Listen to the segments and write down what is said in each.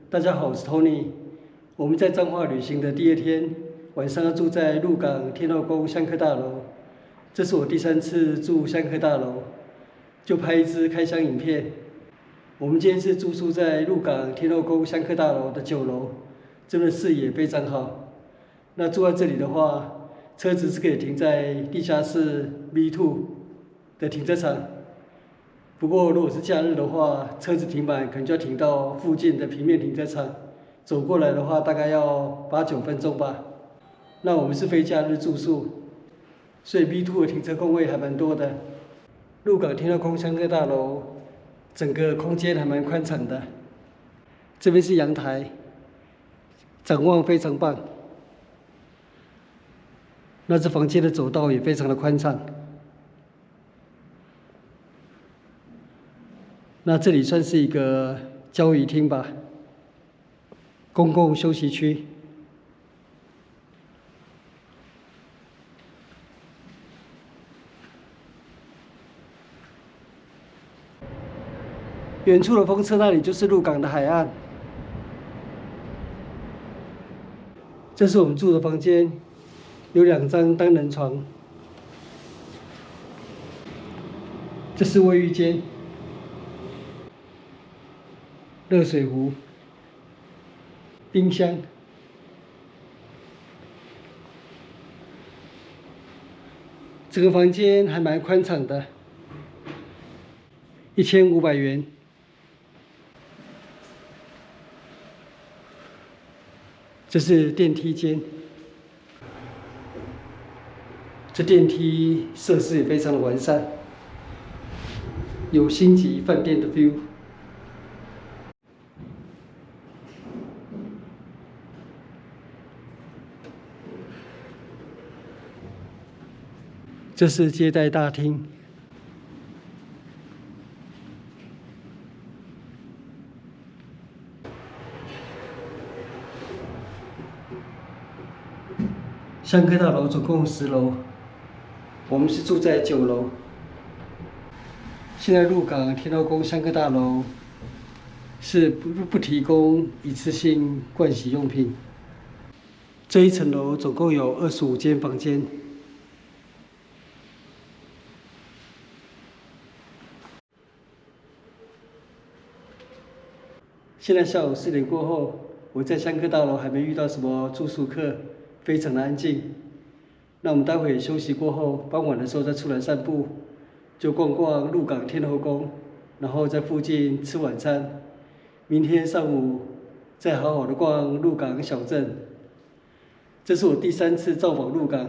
大家好，我是 Tony。我們在彰化旅行的第二天，晚上要住在鹿港天後宮香客大樓。這是我第3次住香客大樓，就拍一支開箱影片。我們今天是住宿在鹿港天後宮香客大樓的9樓，這邊的視野非常好。那住在這裡的話，車子是可以停在地下室 V2 的停車場。不過如果是假日的話，車子停滿可能就要停到附近的平面停車场，走過來的話大概要8、9分鐘吧。那我們是非假日住宿，所以 V2 的停車空位還蠻多的。鹿港天後宮香客大樓整個空間還蠻寬敞的，這邊是陽台，展望非常棒。那這房間的走道也非常的寬敞。那這裡算是一個交誼廳吧，公共休息區。遠處的風車那裡就是鹿港的海岸。這是我們住的房間，有2張單人床。這是衛浴間。熱水壺、冰箱，這個房間還蠻寬敞的，1500元。這是電梯間，這電梯設施也非常的完善，有星級飯店的 view。這是接待大廳，香客大樓總共10樓，我們是住在9樓。現在鹿港天後宮香客大樓是不提供一次性盥洗用品。這一層樓總共有25間房間。現在下午4點過後，我在香客大樓還沒遇到什麼住宿客，非常的安靜。那我們待會休息過後，傍晚的時候再出來散步，就逛逛鹿港天後宮，然後在附近吃晚餐。明天上午再好好的逛鹿港小鎮。這是我第3次造訪鹿港，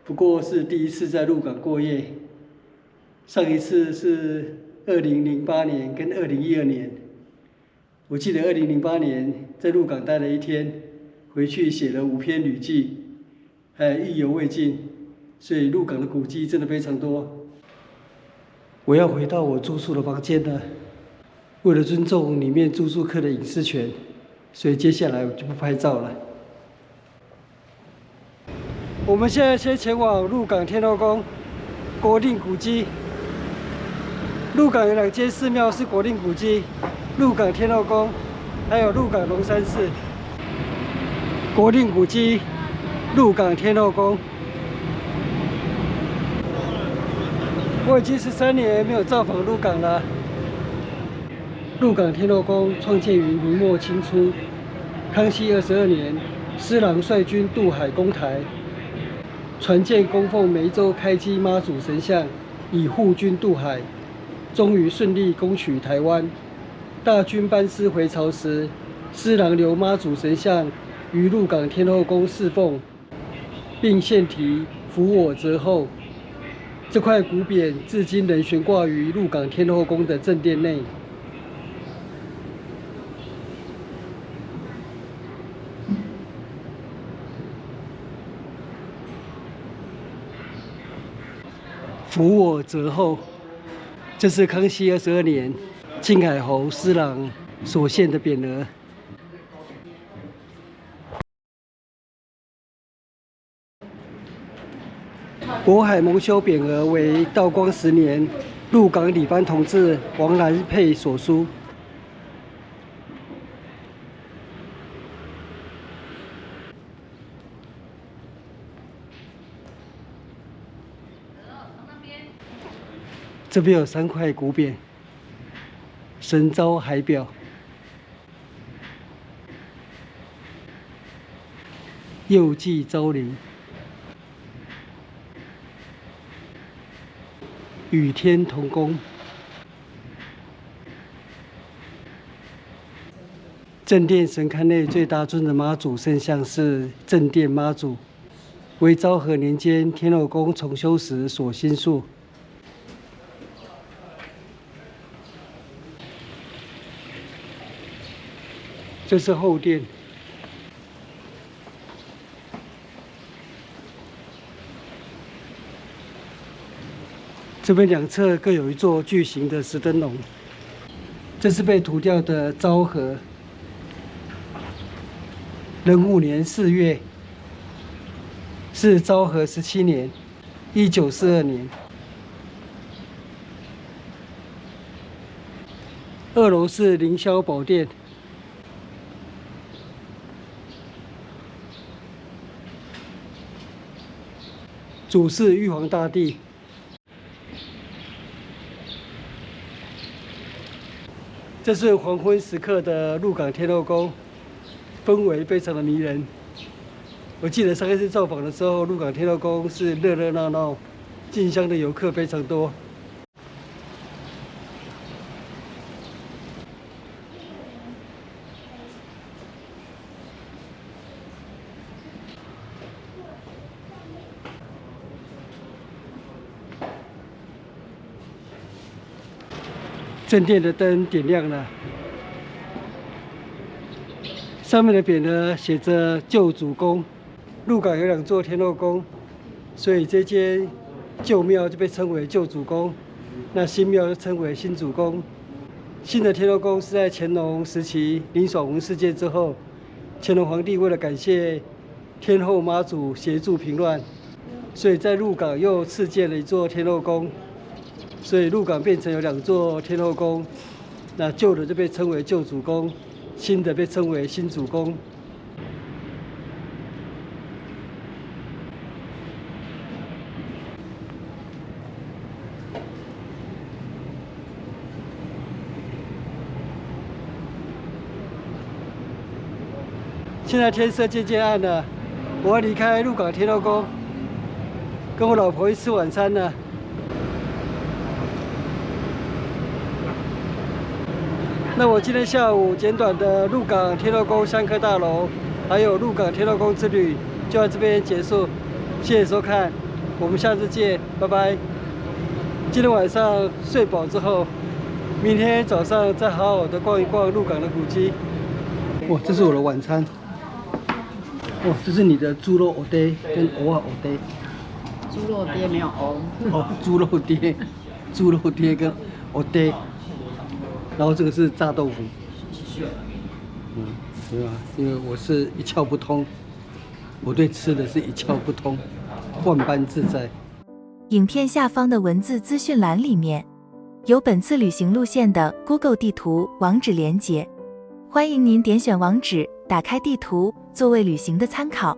不過是第1次在鹿港過夜。上一次是2008年跟2012年。我記得2008年在鹿港待了1天，回去寫了5篇旅記，還意猶未盡，所以鹿港的古蹟真的非常多。我要回到我住宿的房間了，為了尊重裡面住宿客的隱私權，所以接下來我就不拍照了。我們現在先前往鹿港天後宮國定古蹟。鹿港有2間寺廟是國定古蹟。鹿港天後宮，還有鹿港龍山寺。國定古蹟，鹿港天後宮。我已經13年沒有造訪鹿港了。鹿港天後宮創建於明末清初，康熙22年，施琅率軍渡海攻台，船艦供奉湄洲開基媽祖神像，以護軍渡海，終於順利攻取台灣。大軍班師回朝時，施琅留媽祖神像於鹿港天後宮侍奉，並獻題“扶我澤後”。這塊古匾至今仍懸掛於鹿港天後宮的正殿內。扶我澤後，這是康熙22年靖海侯施琅所獻的匾額。渤海蒙羞匾額為道光10年鹿港理番同志王蘭佩所書。這邊有3塊古匾：神招海表、佑濟招靈、與天同工。正殿神龕內最大尊的媽祖聖像是正殿媽祖，為昭和年間天後宮重修時所新塑。這是後殿，這邊兩側各有一座巨型的石燈籠。這是被塗掉的昭和壬午年4月，是昭和17年，1942年。2樓是凌霄寶殿，主是玉皇大帝。這是黃昏時刻的鹿港天後宮，氛圍非常的迷人。我記得上一次造訪的時候，鹿港天後宮是熱熱鬧鬧，進香的遊客非常多。正殿的燈點亮了，上面的匾呢寫着舊主宮。鹿港有2座天後宮，所以這間舊廟就被稱為舊主宮，那新廟就稱為新主宮。新的天後宮是在乾隆時期林爽文事件之後，乾隆皇帝為了感謝天後媽祖協助平亂，所以在鹿港又賜建了一座天後宮。所以鹿港變成有2座天後宮，那舊的就被稱為舊主宮，新的被稱為新主宮。现在天色渐渐暗了，我要離開鹿港天後宮，跟我老婆去吃晚餐了。那我今天下午簡短的鹿港天後宮香客大樓，還有鹿港天後宮之旅，就到這邊結束。謝謝收看，我們下次見，拜拜。今天晚上睡飽之後，明天早上再好好的逛一逛鹿港的古蹟。哇，這是我的晚餐。哇，這是你的豬肉藕爹跟蚵仔藕爹。豬肉爹沒有藕。哦，豬肉爹，豬肉爹跟藕爹。然後這個是炸豆腐，对吧？因為我是一竅不通，我對吃的是一竅不通，萬般自在。影片下方的文字資訊欄裡面有本次旅行路線的 Google 地圖網址連結，歡迎您點選網址，打開地圖作為旅行的參考。